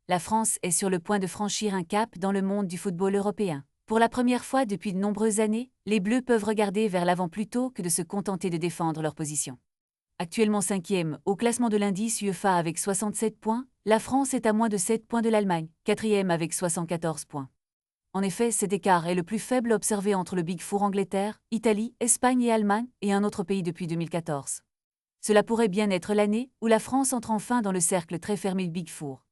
La France est sur le point de franchir un cap dans le monde du football européen. Pour la première fois depuis de nombreuses années, les Bleus peuvent regarder vers l'avant plutôt que de se contenter de défendre leur position. Actuellement 5e au classement de l'indice UEFA avec 67 points, la France est à moins de 7 points de l'Allemagne, 4e avec 74 points. En effet, cet écart est le plus faible observé entre le Big Four Angleterre, Italie, Espagne et Allemagne et un autre pays depuis 2014. Cela pourrait bien être l'année où la France entre enfin dans le cercle très fermé du Big Four.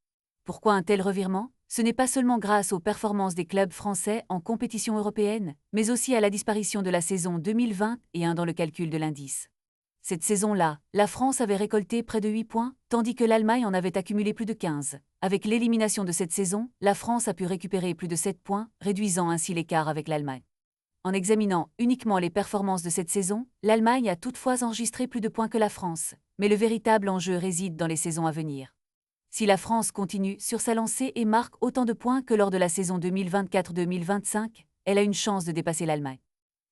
Pourquoi un tel revirement? Ce n'est pas seulement grâce aux performances des clubs français en compétition européenne, mais aussi à la disparition de la saison 2021 dans le calcul de l'indice. Cette saison-là, la France avait récolté près de 8 points, tandis que l'Allemagne en avait accumulé plus de 15. Avec l'élimination de cette saison, la France a pu récupérer plus de 7 points, réduisant ainsi l'écart avec l'Allemagne. En examinant uniquement les performances de cette saison, l'Allemagne a toutefois enregistré plus de points que la France, mais le véritable enjeu réside dans les saisons à venir. Si la France continue sur sa lancée et marque autant de points que lors de la saison 2024-2025, elle a une chance de dépasser l'Allemagne.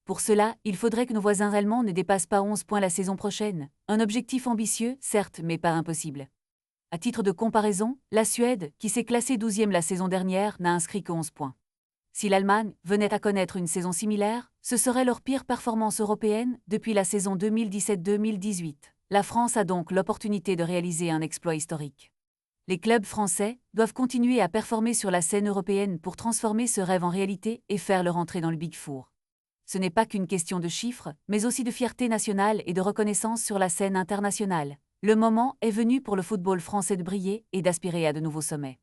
Pour cela, il faudrait que nos voisins allemands ne dépassent pas 11 points la saison prochaine, un objectif ambitieux, certes, mais pas impossible. À titre de comparaison, la Suède, qui s'est classée 12e la saison dernière, n'a inscrit que 11 points. Si l'Allemagne venait à connaître une saison similaire, ce serait leur pire performance européenne depuis la saison 2017-2018. La France a donc l'opportunité de réaliser un exploit historique. Les clubs français doivent continuer à performer sur la scène européenne pour transformer ce rêve en réalité et faire leur entrée dans le Big Four. Ce n'est pas qu'une question de chiffres, mais aussi de fierté nationale et de reconnaissance sur la scène internationale. Le moment est venu pour le football français de briller et d'aspirer à de nouveaux sommets.